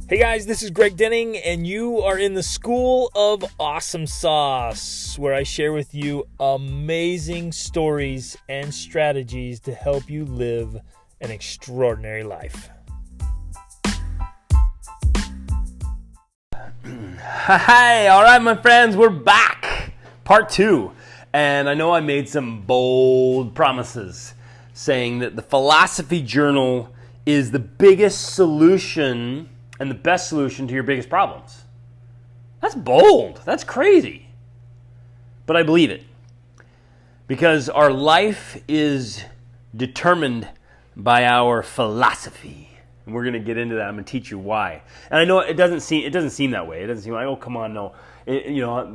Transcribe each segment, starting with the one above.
Hey guys, this is Greg Denning, and you are in the School of Awesome Sauce, where I share with you amazing stories and strategies to help you live an extraordinary life. Hi, all right, my friends, we're back. Part 2. And I know I made some bold promises saying that the Philosophy Journal is the biggest solution and the best solution to your biggest problems. That's bold. That's crazy. But I believe it. Because our life is determined by our philosophy. And we're going to get into that. I'm going to teach you why. And I know it doesn't seem that way. It doesn't seem like, oh, come on, no.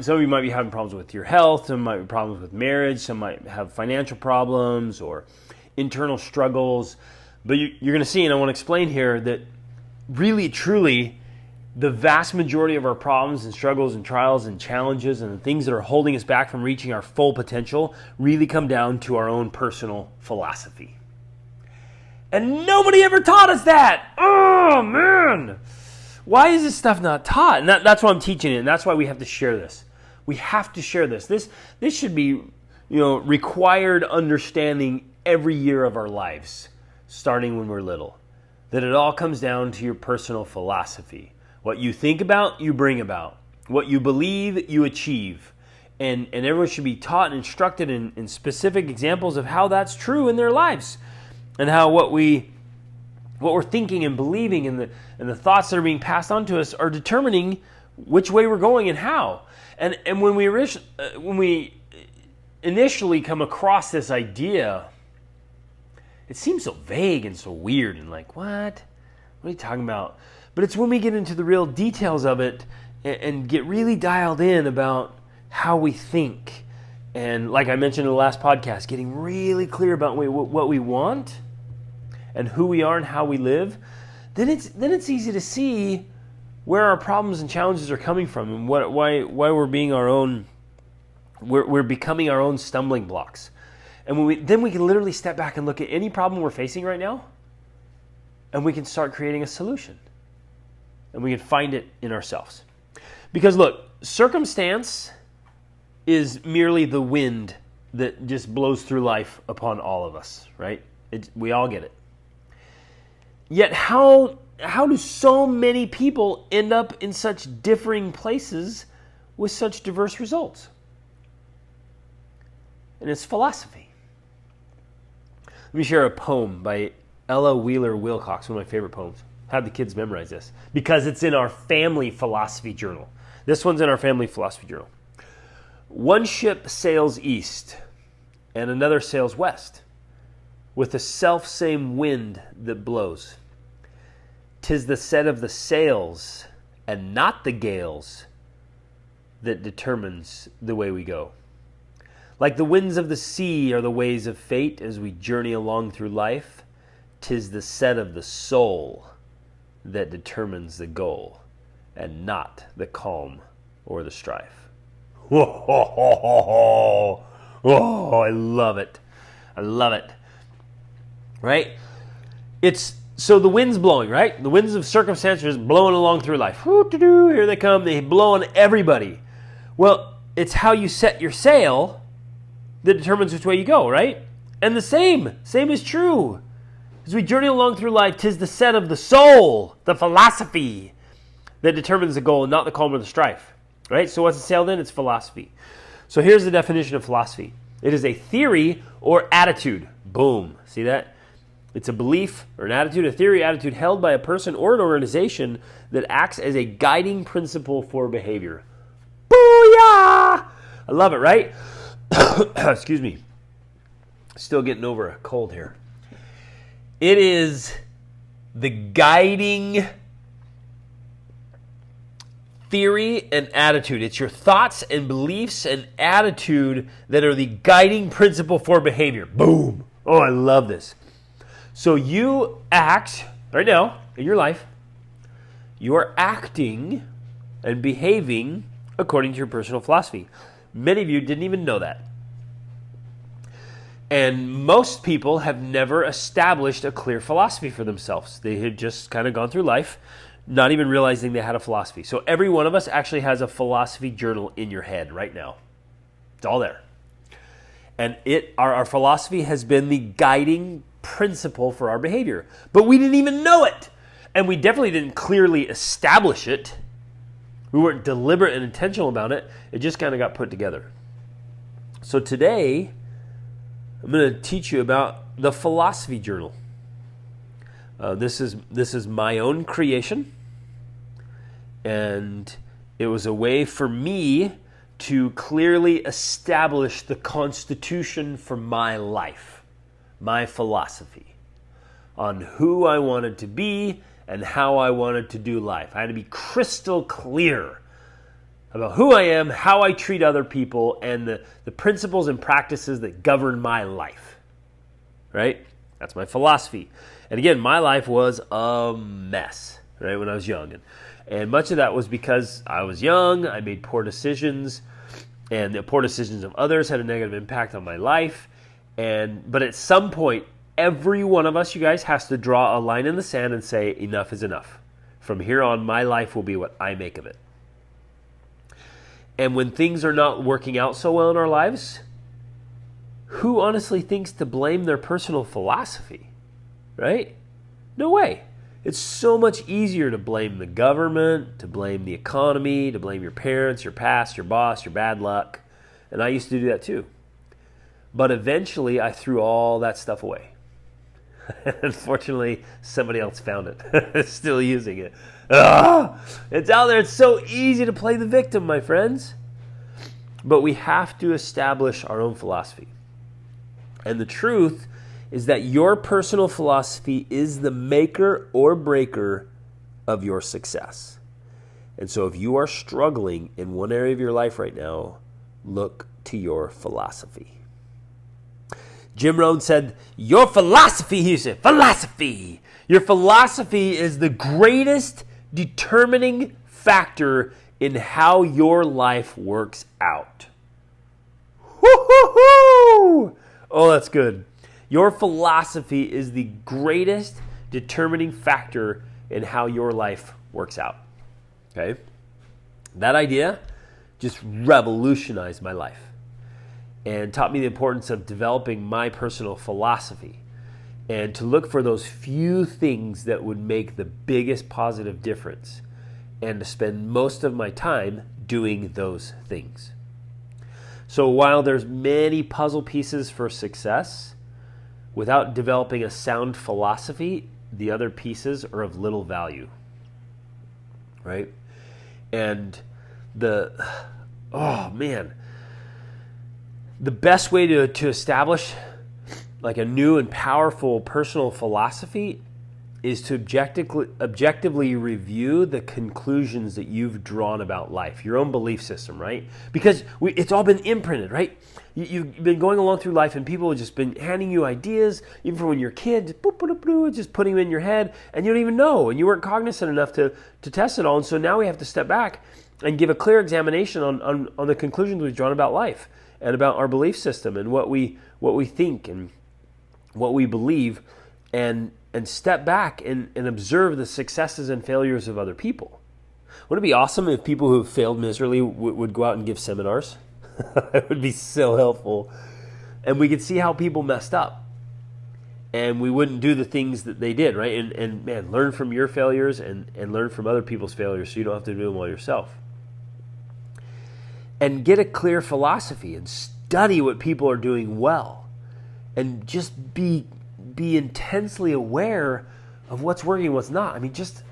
Some of you might be having problems with your health. Some might be problems with marriage. Some might have financial problems or internal struggles. But you're going to see, and I want to explain here, that really, truly, the vast majority of our problems and struggles and trials and challenges and the things that are holding us back from reaching our full potential really come down to our own personal philosophy. And nobody ever taught us that. Oh, man. Why is this stuff not taught? And that's why I'm teaching it, and that's why we have to share this. We have to share this. This should be, required understanding every year of our lives, starting when we're little. That it all comes down to your personal philosophy. What you think about, you bring about. What you believe, you achieve. And everyone should be taught and instructed in specific examples of how that's true in their lives. And how what we're thinking and believing and the thoughts that are being passed on to us are determining which way we're going and how. And when we initially come across this idea, it seems so vague and so weird and like, what? What are you talking about? But it's when we get into the real details of it and get really dialed in about how we think. And like I mentioned in the last podcast, getting really clear about what we want and who we are and how we live, then it's easy to see where our problems and challenges are coming from and why we're being we're becoming our own stumbling blocks. And then we can literally step back and look at any problem we're facing right now, and we can start creating a solution. And we can find it in ourselves. Because look, circumstance is merely the wind that just blows through life upon all of us, right? We all get it. Yet how do so many people end up in such differing places with such diverse results? And it's philosophy. Let me share a poem by Ella Wheeler Wilcox, one of my favorite poems. Had the kids memorize this because it's in our family philosophy journal. This one's in our family philosophy journal. One ship sails east and another sails west with the self-same wind that blows. 'Tis the set of the sails and not the gales that determines the way we go. Like the winds of the sea are the ways of fate as we journey along through life. 'Tis the set of the soul that determines the goal, and not the calm or the strife. Oh, I love it. I love it. Right? So the wind's blowing, right? The winds of circumstance are just blowing along through life. Here they come. They blow on everybody. Well, it's how you set your sail that determines which way you go, right? And the same is true. As we journey along through life, 'tis the set of the soul, the philosophy, that determines the goal, and not the calm or the strife, right? So what's a sail then? It's philosophy. So here's the definition of philosophy. It is a theory or attitude. Boom. See that? It's a belief or an attitude, a theory, attitude held by a person or an organization that acts as a guiding principle for behavior. Booyah! I love it, right? Excuse me. Still getting over a cold here. It is the guiding theory and attitude. It's your thoughts and beliefs and attitude that are the guiding principle for behavior. Boom. Oh, I love this. So you act right now in your life. You are acting and behaving according to your personal philosophy. Many of you didn't even know that. And most people have never established a clear philosophy for themselves. They had just kind of gone through life not even realizing they had a philosophy. So every one of us actually has a philosophy journal in your head right now. It's all there. And our philosophy has been the guiding principle for our behavior. But we didn't even know it. And we definitely didn't clearly establish it. We weren't deliberate and intentional about it. It just kind of got put together. So today, I'm going to teach you about the philosophy journal. This is my own creation. And it was a way for me to clearly establish the constitution for my life, my philosophy, on who I wanted to be and how I wanted to do life. I had to be crystal clear about who I am, how I treat other people, and the principles and practices that govern my life, right? That's my philosophy. And again, my life was a mess, right, when I was young. And much of that was because I was young, I made poor decisions, and the poor decisions of others had a negative impact on my life. But at some point, every one of us, you guys, has to draw a line in the sand and say, enough is enough. From here on, my life will be what I make of it. And when things are not working out so well in our lives, who honestly thinks to blame their personal philosophy, right? No way. It's so much easier to blame the government, to blame the economy, to blame your parents, your past, your boss, your bad luck. And I used to do that too. But eventually I threw all that stuff away. Unfortunately, somebody else found it. Still using it. It's out there. It's so easy to play the victim, my friends. But we have to establish our own philosophy. And the truth is that your personal philosophy is the maker or breaker of your success. And so if you are struggling in one area of your life right now, look to your philosophy. Jim Rohn said, your philosophy, he said, philosophy. Your philosophy is the greatest determining factor in how your life works out. Woo-hoo-hoo! Oh, that's good. Your philosophy is the greatest determining factor in how your life works out. Okay? That idea just revolutionized my life and taught me the importance of developing my personal philosophy and to look for those few things that would make the biggest positive difference and to spend most of my time doing those things. So while there's many puzzle pieces for success, without developing a sound philosophy, the other pieces are of little value, right? And the best way to establish like a new and powerful personal philosophy is to objectively review the conclusions that you've drawn about life, your own belief system, right? Because it's all been imprinted, right? You've been going along through life and people have just been handing you ideas, even from when you're a kid, just putting them in your head, and you don't even know, and you weren't cognizant enough to test it all. And so now we have to step back and give a clear examination on the conclusions we've drawn about life and about our belief system and what we think and what we believe, and step back and observe the successes and failures of other people. Wouldn't it be awesome if people who have failed miserably would go out and give seminars? It would be so helpful. And we could see how people messed up. And we wouldn't do the things that they did, right? And man, learn from your failures and learn from other people's failures so you don't have to do them all yourself. And get a clear philosophy and study what people are doing well. And just be intensely aware of what's working and what's not. I mean, just,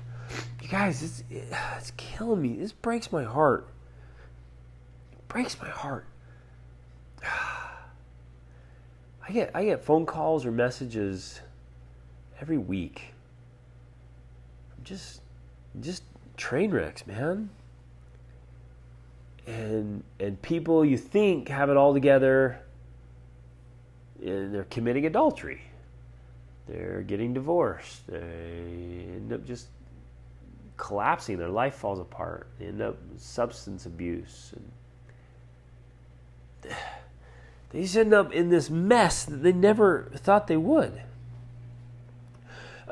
you guys, it's killing me. This breaks my heart. It breaks my heart. I get phone calls or messages every week. Just train wrecks, man. And people you think have it all together, and they're committing adultery. They're getting divorced. They end up just collapsing. Their life falls apart. They end up with substance abuse. And they just end up in this mess that they never thought they would.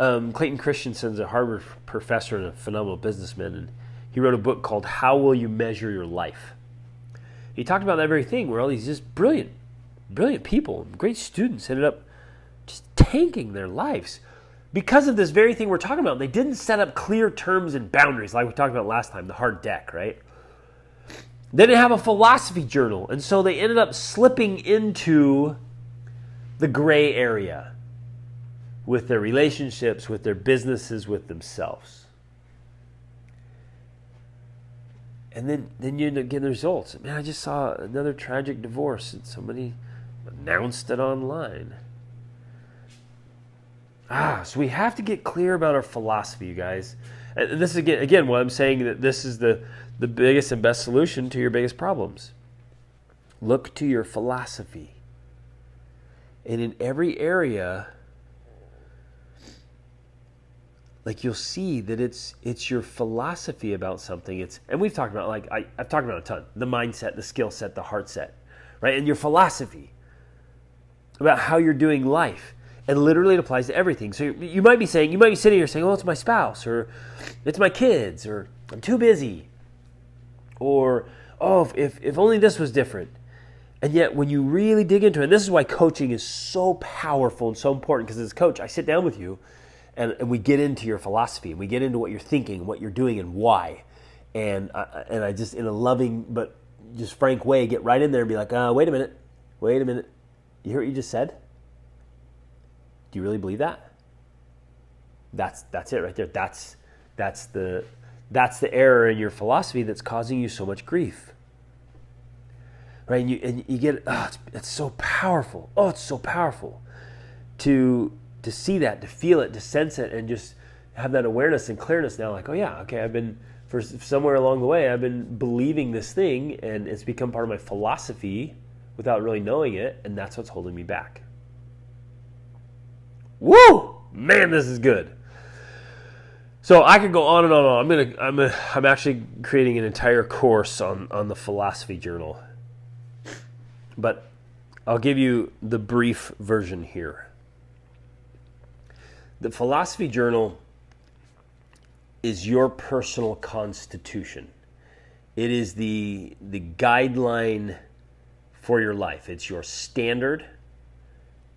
Clayton Christensen's a Harvard professor and a phenomenal businessman, and he wrote a book called How Will You Measure Your Life? He talked about that very thing where all these just brilliant people, great students ended up just tanking their lives because of this very thing we're talking about. They didn't set up clear terms and boundaries like we talked about last time, the hard deck, right? They didn't have a philosophy journal, and so they ended up slipping into the gray area with their relationships, with their businesses, with themselves. And then you end up getting the results. Man, I just saw another tragic divorce and somebody announced it online. So we have to get clear about our philosophy, you guys. And this is again what I'm saying, that this is the biggest and best solution to your biggest problems. Look to your philosophy. And in every area, like, you'll see that it's your philosophy about something. And we've talked about, like, I've talked about it a ton. The mindset, the skill set, the heart set, right? And your philosophy about how you're doing life. And literally it applies to everything. So you might be sitting here saying, oh, it's my spouse, or it's my kids, or I'm too busy, or, oh, if only this was different. And yet when you really dig into it, and this is why coaching is so powerful and so important, because as a coach, I sit down with you and we get into your philosophy, and we get into what you're thinking, what you're doing, and why. And I just, in a loving but just frank way, get right in there and be like, wait a minute. You hear what you just said? Do you really believe that? That's it right there. That's the error in your philosophy that's causing you so much grief. Right? And you get, it's so powerful. Oh, it's so powerful to see that, to feel it, to sense it, and just have that awareness and clearness now. Like, oh yeah, okay, I've been, for somewhere along the way, I've been believing this thing, and it's become part of my philosophy without really knowing it, and that's what's holding me back. Woo! Man, this is good. So I could go on and on. I'm actually creating an entire course on the philosophy journal. But I'll give you the brief version here. The philosophy journal is your personal constitution. It is the guideline for your life. It's your standard.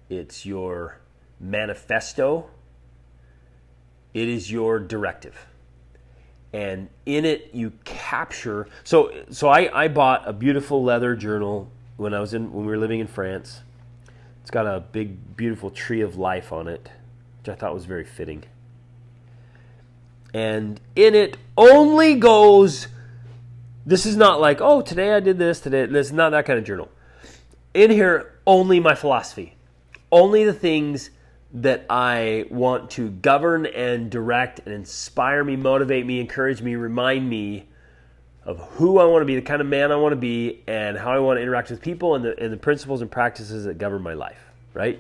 It's your manifesto. It is your directive. And in it you capture, so I bought a beautiful leather journal when we were living in France. It's got a big beautiful tree of life on it, which I thought was very fitting. And in it only goes, this is not like, oh, today I did this, today, this is not that kind of journal. In here, only my philosophy. Only the things that I want to govern and direct and inspire me, motivate me, encourage me, remind me of who I want to be, the kind of man I want to be, and how I want to interact with people, and the principles and practices that govern my life, right?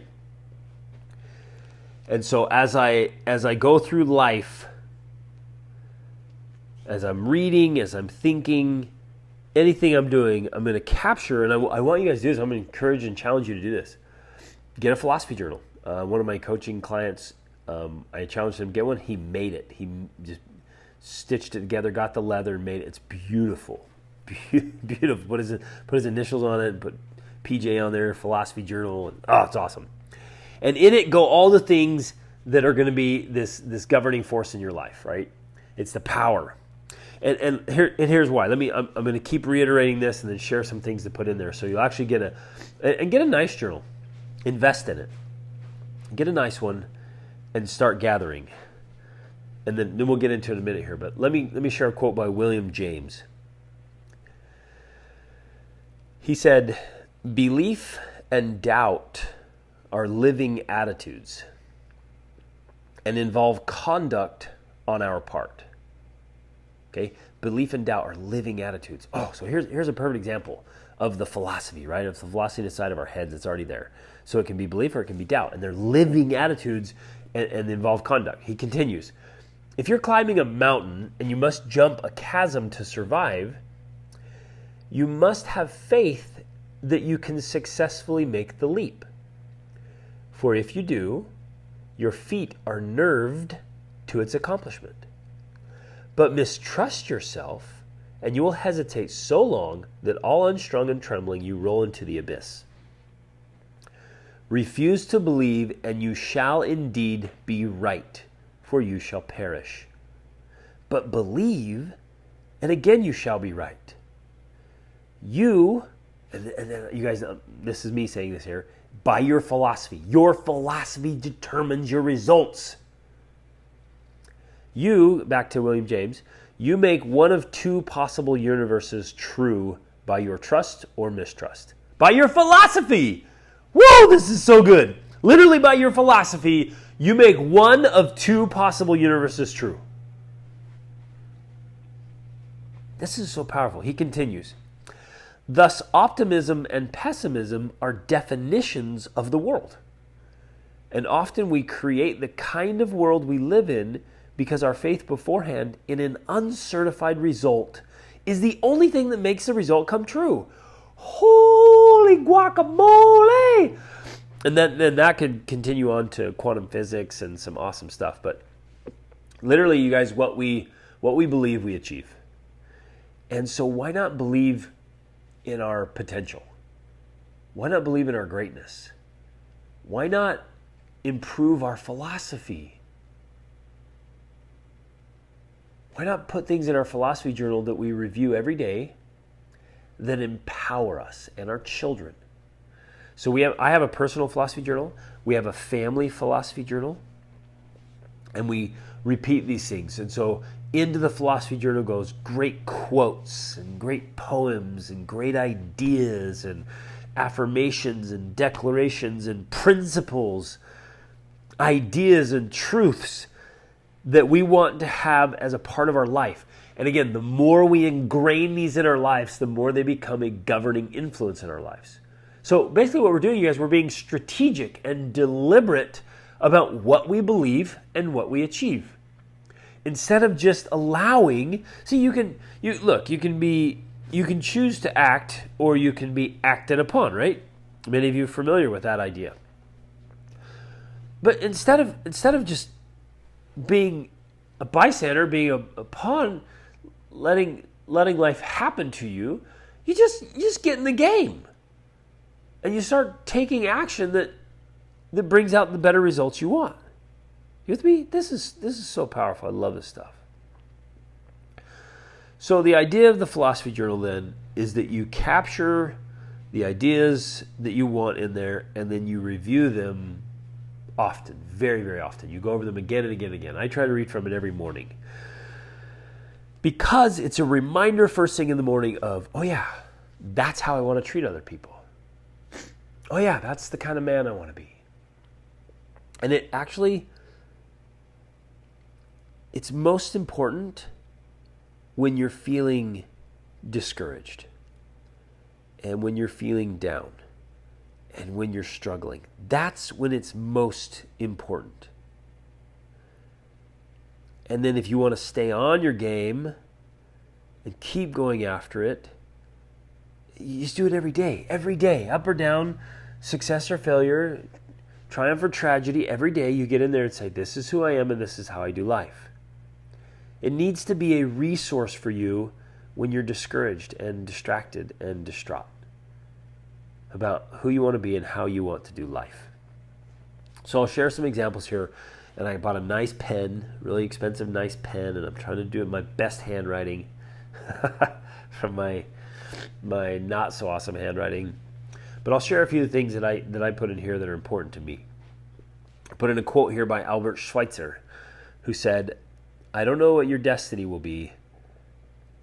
And so as I go through life, as I'm reading, as I'm thinking, anything I'm doing, I'm going to capture, and I want you guys to do this. I'm going to encourage and challenge you to do this. Get a philosophy journal. One of my coaching clients, I challenged him to get one. He made it. He just stitched it together, got the leather, and made it. It's beautiful. Beautiful. Put his initials on it, put PJ on there, philosophy journal. And, it's awesome. And in it go all the things that are going to be this governing force in your life, right? It's the power. And here's why. I'm going to keep reiterating this and then share some things to put in there, so you'll actually get a nice journal. Invest in it. Get a nice one and start gathering. And then we'll get into it in a minute here. But let me share a quote by William James. He said, "Belief and doubt are living attitudes and involve conduct on our part." Okay? Belief and doubt are living attitudes. So here's a perfect example of the philosophy, right? Of the philosophy inside of our heads. It's already there. So it can be belief or it can be doubt. And they're living attitudes and involve conduct. He continues, "If you're climbing a mountain and you must jump a chasm to survive, you must have faith that you can successfully make the leap. For if you do, your feet are nerved to its accomplishment. But mistrust yourself, and you will hesitate so long that all unstrung and trembling you roll into the abyss. Refuse to believe, and you shall indeed be right, for you shall perish. But believe, and again you shall be right. You, and you guys, this is me saying this here, by your philosophy determines your results. You, back to William James, you make one of two possible universes true by your trust or mistrust. By your philosophy! Whoa, this is so good. Literally by your philosophy, you make one of two possible universes true. This is so powerful. He continues. Thus, optimism and pessimism are definitions of the world. And often we create the kind of world we live in because our faith beforehand in an uncertified result is the only thing that makes the result come true. Holy guacamole! And then that could continue on to quantum physics and some awesome stuff. But literally, you guys, what we believe, we achieve. And so why not believe in our potential? Why not believe in our greatness? Why not improve our philosophy? Why not put things in our philosophy journal that we review every day that empower us and our children? So I have a personal philosophy journal. We have a family philosophy journal. And we repeat these things. And so into the philosophy journal goes great quotes and great poems and great ideas and affirmations and declarations and principles, ideas and truths that we want to have as a part of our life. And again, the more we ingrain these in our lives, the more they become a governing influence in our lives. So basically what we're doing, you guys, we're being strategic and deliberate about what we believe and what we achieve. Instead of just allowing, see, you can choose to act or you can be acted upon, right? Many of you are familiar with that idea. But instead of just being a bystander, being a pawn, letting life happen to you, you just get in the game. And you start taking action that brings out the better results you want. You with me? This is so powerful. I love this stuff. So the idea of the philosophy journal then is that you capture the ideas that you want in there and then you review them often, very, very often. You go over them again and again and again. I try to read from it every morning. Because it's a reminder first thing in the morning of, oh yeah, that's how I want to treat other people. Oh yeah, that's the kind of man I want to be. And it's most important when you're feeling discouraged and when you're feeling down and when you're struggling. That's when it's most important. And then if you want to stay on your game and keep going after it, you just do it every day, up or down, success or failure, triumph or tragedy. Every day you get in there and say, this is who I am and this is how I do life. It needs to be a resource for you when you're discouraged and distracted and distraught about who you want to be and how you want to do life. So I'll share some examples here. And I bought a nice pen, really expensive nice pen, and I'm trying to do it in my best handwriting from my not so awesome handwriting. But I'll share a few things that I put in here that are important to me. I put in a quote here by Albert Schweitzer, who said, I don't know what your destiny will be,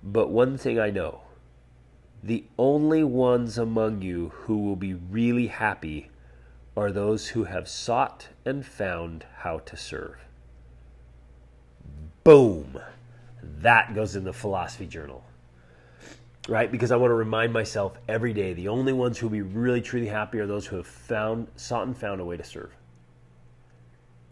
but one thing I know, the only ones among you who will be really happy are those who have sought and found how to serve. Boom. That goes in the philosophy journal. Right? Because I want to remind myself every day, the only ones who will be really truly happy are those who have sought and found a way to serve.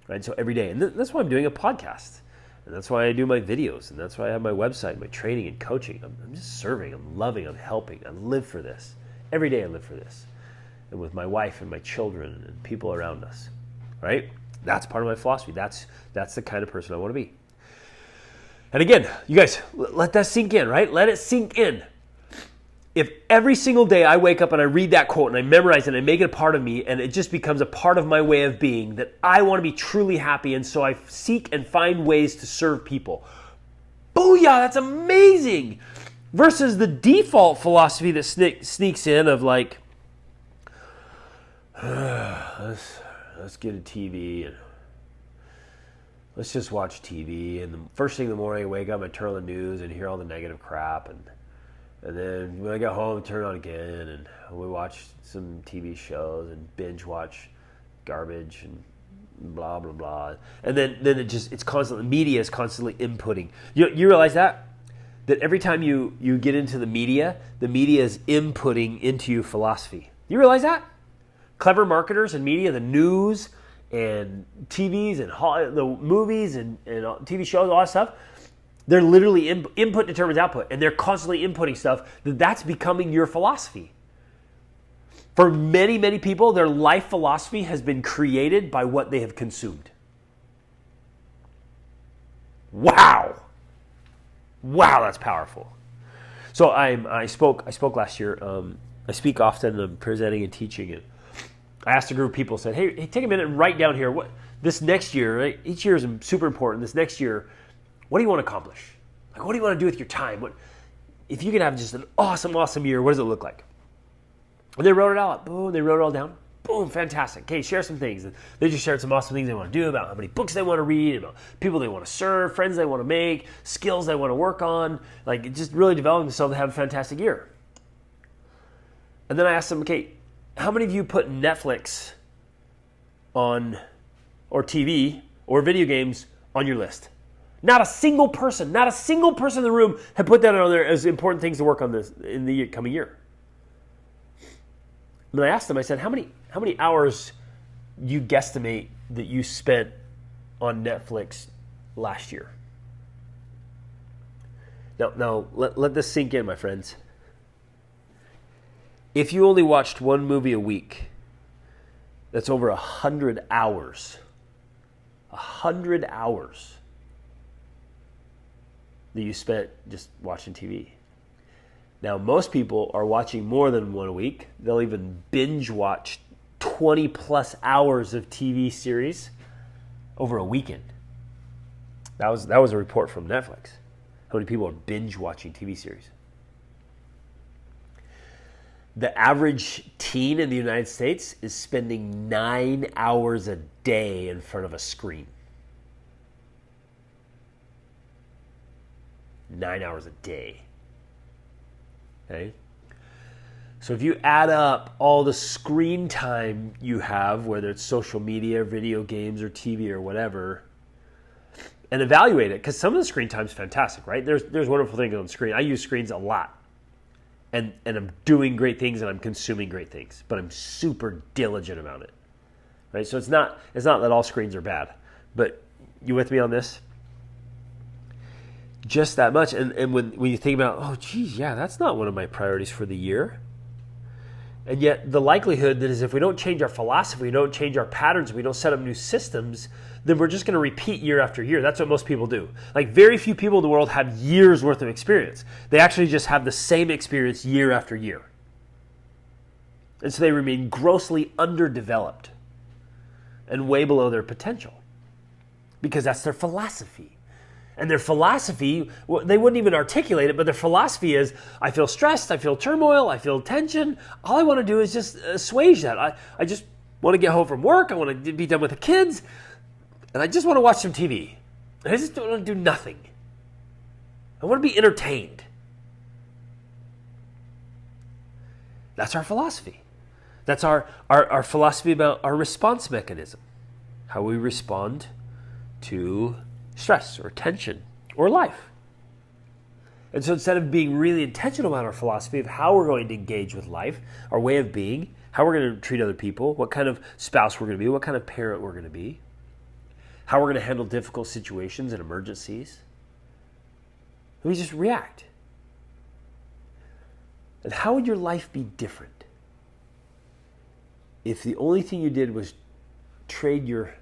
Right? So every day. And that's why I'm doing a podcast. And that's why I do my videos. And that's why I have my website, my training and coaching. I'm just serving. I'm loving. I'm helping. I live for this. Every day I live for this. And with my wife and my children and people around us. Right? That's part of my philosophy. That's the kind of person I want to be. And again, you guys, let that sink in, right? Let it sink in. If every single day I wake up and I read that quote and I memorize it and I make it a part of me and it just becomes a part of my way of being, that I want to be truly happy, and so I seek and find ways to serve people. Booyah, that's amazing! Versus the default philosophy that sneaks in of like, let's get a TV and let's just watch TV. And the first thing in the morning I wake up, I turn on the news and hear all the negative crap. And then when I get home, I turn it on again, and we watch some TV shows and binge watch garbage and blah, blah, blah. And then it's constantly, media is constantly inputting. You realize that? That every time you get into the media is inputting into you philosophy. You realize that? Clever marketers and media, the news and TVs and the movies and TV shows, all that stuff, they're literally input determines output, and they're constantly inputting stuff that's becoming your philosophy. For many, many people, their life philosophy has been created by what they have consumed. Wow, that's powerful. So I spoke last year. I speak often. I'm presenting and teaching, and I asked a group of people, said, hey, take a minute and write down here what this next year. Right? Each year is super important. This next year, what do you want to accomplish? Like, what do you want to do with your time? If you could have just an awesome, awesome year, what does it look like? And they wrote it all up. Boom, they wrote it all down. Boom, fantastic. Okay, share some things. And they just shared some awesome things they want to do, about how many books they want to read, about people they want to serve, friends they want to make, skills they want to work on, like just really developing themselves to have a fantastic year. And then I asked them, okay, how many of you put Netflix on, or TV, or video games on your list? Not a single person in the room had put that on there as important things to work on this in the coming year. And I asked them, I said, how many hours you guesstimate that you spent on Netflix last year? Now let this sink in, my friends. If you only watched one movie a week, that's over 100 hours. 100 hours that you spent just watching TV. Now, most people are watching more than one a week. They'll even binge watch 20 plus hours of TV series over a weekend. That was a report from Netflix. How many people are binge watching TV series? The average teen in the United States is spending 9 hours a day in front of a screen. 9 hours a day. Okay? So if you add up all the screen time you have, whether it's social media, video games, or TV or whatever, and evaluate it, because some of the screen time is fantastic, right? There's wonderful things on the screen. I use screens a lot. And I'm doing great things and I'm consuming great things, but I'm super diligent about it. Right? So it's not that all screens are bad. But you with me on this? Just that much. And when you think about, oh geez, yeah, that's not one of my priorities for the year. And yet the likelihood that is if we don't change our philosophy, we don't change our patterns, we don't set up new systems, then we're just going to repeat year after year. That's what most people do. Like very few people in the world have years worth of experience. They actually just have the same experience year after year. And so they remain grossly underdeveloped and way below their potential because that's their philosophy. And their philosophy, they wouldn't even articulate it, but their philosophy is, I feel stressed, I feel turmoil, I feel tension. All I want to do is just assuage that. I just want to get home from work. I want to be done with the kids. And I just want to watch some TV. And I just don't want to do nothing. I want to be entertained. That's our philosophy. That's our philosophy about our response mechanism. How we respond to stress or tension or life. And so instead of being really intentional about our philosophy of how we're going to engage with life, our way of being, how we're going to treat other people, what kind of spouse we're going to be, what kind of parent we're going to be, how we're going to handle difficult situations and emergencies, we just react. And how would your life be different if the only thing you did was trade your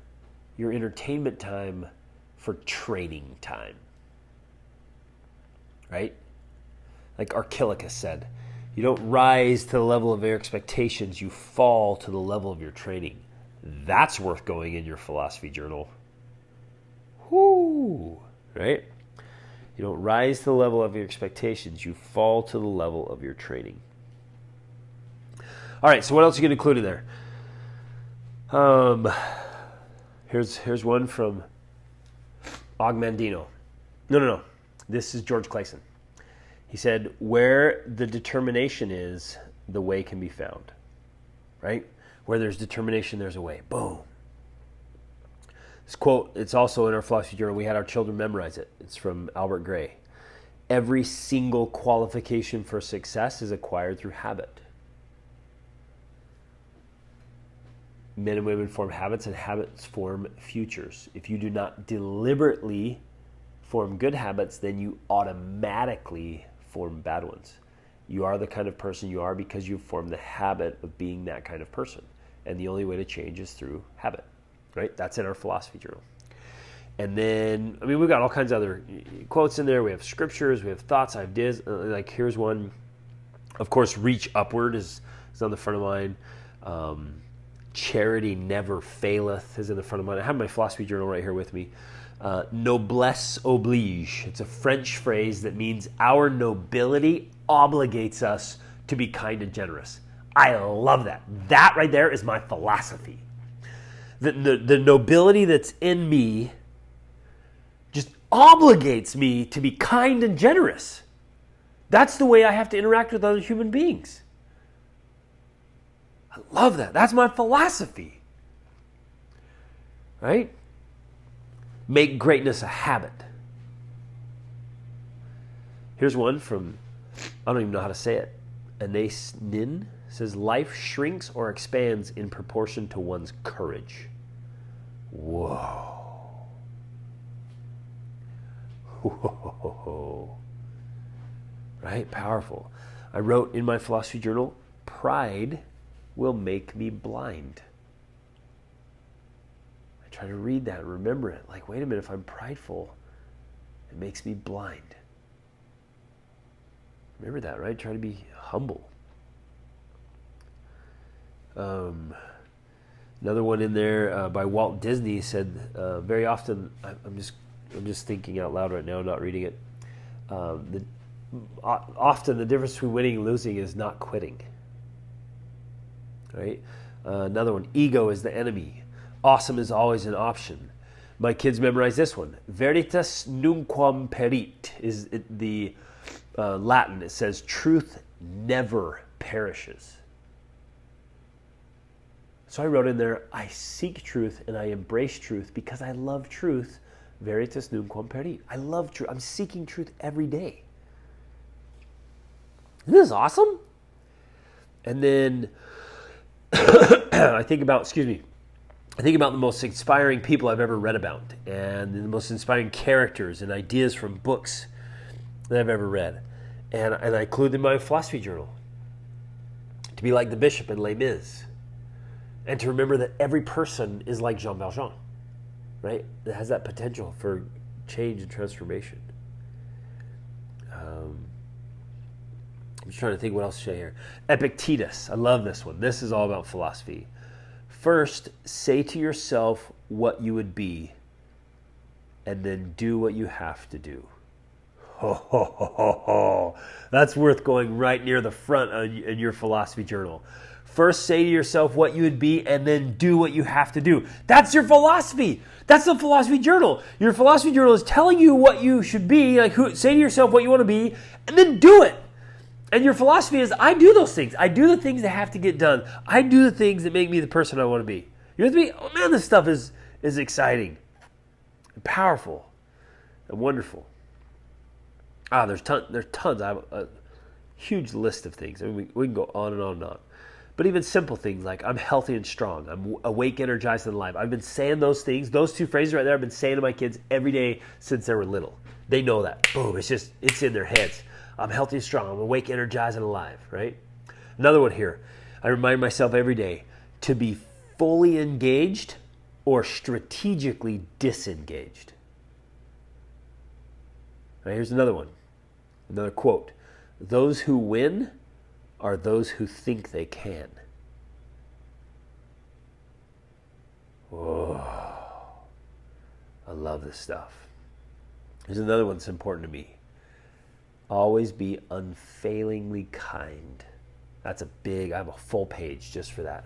your entertainment time for training time. Right? Like Archilochus said, you don't rise to the level of your expectations, you fall to the level of your training. That's worth going in your philosophy journal. Whoo! Right? You don't rise to the level of your expectations, you fall to the level of your training. All right, so what else are you going to include in there? Here's one from Ogmandino. No. This is George Clason. He said, where the determination is, the way can be found. Right? Where there's determination, there's a way. Boom. This quote, it's also in our philosophy journal. We had our children memorize it. It's from Albert Gray. Every single qualification for success is acquired through habit. Men and women form habits, and habits form futures. If you do not deliberately form good habits, then you automatically form bad ones. You are the kind of person you are because you've formed the habit of being that kind of person. And the only way to change is through habit. Right? That's in our philosophy journal. And then, we've got all kinds of other quotes in there. We have scriptures, we have thoughts, ideas. Like here's one. Of course, reach upward is on the front of mine. Charity never faileth is in the front of mine. I have my philosophy journal right here with me. Noblesse oblige. It's a French phrase that means our nobility obligates us to be kind and generous. I love that. That right there is my philosophy. The nobility that's in me just obligates me to be kind and generous. That's the way I have to interact with other human beings. I love that. That's my philosophy. Right? Make greatness a habit. Here's one from, I don't even know how to say it. Anais Nin says, life shrinks or expands in proportion to one's courage. Whoa. Whoa. Right? Powerful. I wrote in my philosophy journal, pride will make me blind. I try to read that and remember it. Like, wait a minute, if I'm prideful, it makes me blind. Remember that, right? Try to be humble. Another one in there by Walt Disney said, very often, I'm just thinking out loud right now, not reading it. Often the difference between winning and losing is not quitting. Right? Another one, ego is the enemy. Awesome is always an option. My kids memorize this one. Veritas nunquam perit is the Latin. It says truth never perishes. So I wrote in there, I seek truth and I embrace truth because I love truth. Veritas nunquam perit. I love truth. I'm seeking truth every day. Isn't this awesome? And then I think about the most inspiring people I've ever read about and the most inspiring characters and ideas from books that I've ever read. And I include in my philosophy journal to be like the bishop in Les Mis and to remember that every person is like Jean Valjean, right? It has that potential for change and transformation. I'm just trying to think what else to say here. Epictetus. I love this one. This is all about philosophy. First, say to yourself what you would be, and then do what you have to do. Ho, ho, ho, ho, ho. That's worth going right near the front in your philosophy journal. First, say to yourself what you would be, and then do what you have to do. That's your philosophy. That's the philosophy journal. Your philosophy journal is telling you what you should be. Say to yourself what you want to be, and then do it. And your philosophy is, I do those things. I do the things that have to get done. I do the things that make me the person I want to be. You know what I mean? Oh man, this stuff is exciting and powerful and wonderful. There's tons. I have a huge list of things. I mean, we can go on and on and on. But even simple things like I'm healthy and strong. I'm awake, energized, and alive. I've been saying those things. Those two phrases right there I've been saying to my kids every day since they were little. They know that. Boom. It's in their heads. I'm healthy and strong. I'm awake, energized, and alive, right? Another one here. I remind myself every day to be fully engaged or strategically disengaged. Now, here's another one, another quote. Those who win are those who think they can. Whoa. I love this stuff. Here's another one that's important to me. Always be unfailingly kind. That's a big, I have a full page just for that.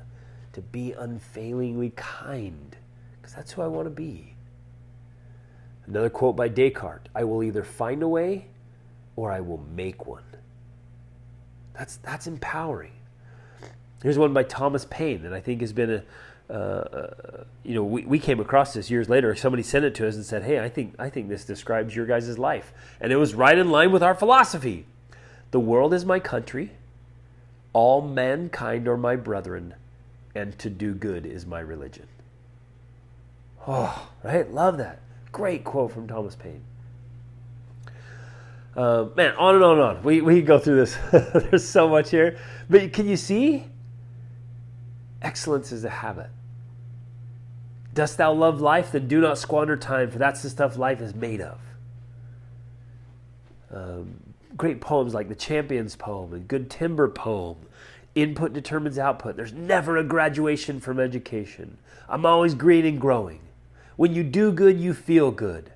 To be unfailingly kind, because that's who I want to be. Another quote by Descartes. I will either find a way or I will make one. That's empowering. Here's one by Thomas Paine that I think has been we came across this years later. Somebody sent it to us and said, hey, I think this describes your guys' life. And it was right in line with our philosophy. The world is my country. All mankind are my brethren. And to do good is my religion. Oh, right? Love that. Great quote from Thomas Paine. Man, on and on and on. We can go through this. There's so much here. But can you see? Excellence is a habit. Dost thou love life? Then do not squander time, for that's the stuff life is made of. Great poems like the Champion's Poem and Good Timber Poem. Input determines output. There's never a graduation from education. I'm always green and growing. When you do good, you feel good.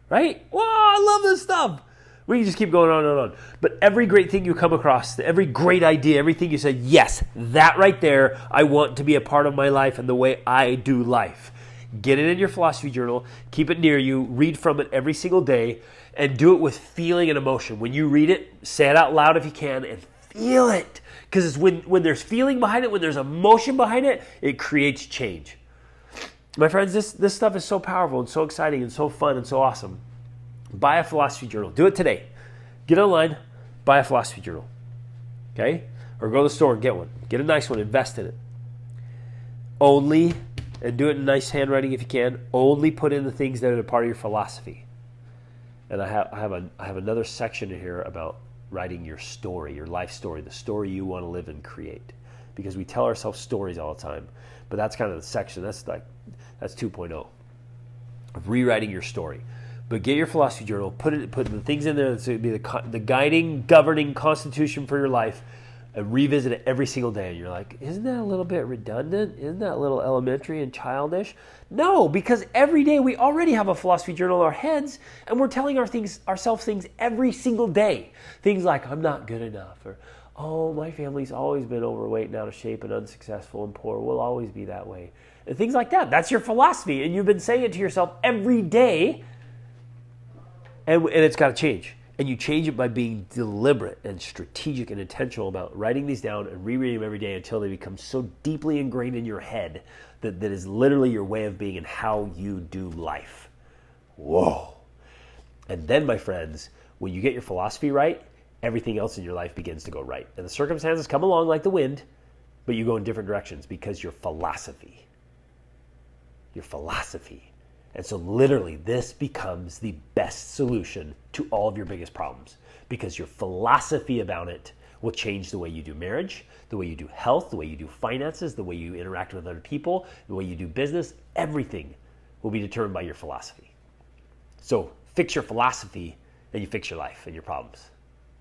Right? Wow, I love this stuff. We can just keep going on and on. But every great thing you come across, every great idea, everything you said, yes, that right there, I want to be a part of my life and the way I do life. Get it in your philosophy journal. Keep it near you. Read from it every single day. And do it with feeling and emotion. When you read it, say it out loud if you can and feel it. Because it's when there's feeling behind it, when there's emotion behind it, it creates change. My friends, this stuff is so powerful and so exciting and so fun and so awesome. Buy a philosophy journal. Do it today. Get online, buy a philosophy journal. Okay? Or go to the store and get one. Get a nice one, invest in it. Only, and do it in nice handwriting if you can, only put in the things that are part of your philosophy. And I have another section in here about writing your story, your life story, the story you want to live and create. Because we tell ourselves stories all the time. But that's kind of the section. That's 2.0 of rewriting your story. But get your philosophy journal, put the things in there that's going to be the guiding, governing constitution for your life, and revisit it every single day. And you're like, isn't that a little bit redundant? Isn't that a little elementary and childish? No, because every day we already have a philosophy journal in our heads, and we're telling ourselves things every single day. Things like, I'm not good enough, or, oh, my family's always been overweight and out of shape and unsuccessful and poor. We'll always be that way. And things like that. That's your philosophy, and you've been saying it to yourself every day. And it's got to change. And you change it by being deliberate and strategic and intentional about writing these down and rereading them every day until they become so deeply ingrained in your head that is literally your way of being and how you do life. Whoa. And then, my friends, when you get your philosophy right, everything else in your life begins to go right. And the circumstances come along like the wind, but you go in different directions because your philosophy. And so literally this becomes the best solution to all of your biggest problems because your philosophy about it will change the way you do marriage, the way you do health, the way you do finances, the way you interact with other people, the way you do business. Everything will be determined by your philosophy. So fix your philosophy and you fix your life and your problems.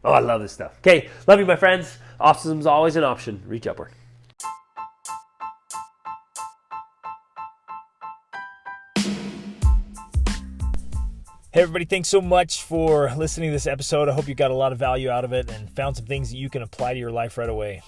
Oh, I love this stuff. Okay, love you, my friends. Awesome's always an option. Reach upward. Hey everybody, thanks so much for listening to this episode. I hope you got a lot of value out of it and found some things that you can apply to your life right away.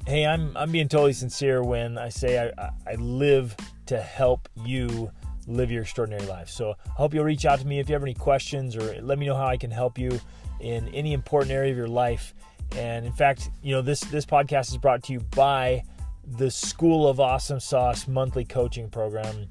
Hey, I'm being totally sincere when I say I live to help you live your extraordinary life. So I hope you'll reach out to me if you have any questions or let me know how I can help you in any important area of your life. And in fact, this podcast is brought to you by the School of Awesome Sauce monthly coaching program.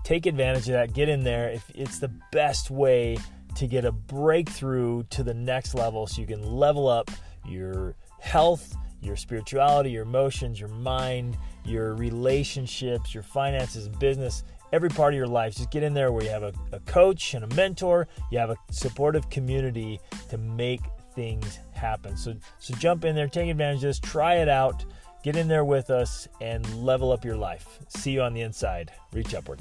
Take advantage of that. Get in there. It's the best way to get a breakthrough to the next level so you can level up your health, your spirituality, your emotions, your mind, your relationships, your finances, business, every part of your life. Just get in there where you have a coach and a mentor. You have a supportive community to make things happen. So jump in there, take advantage of this, try it out. Get in there with us and level up your life. See you on the inside. Reach upward.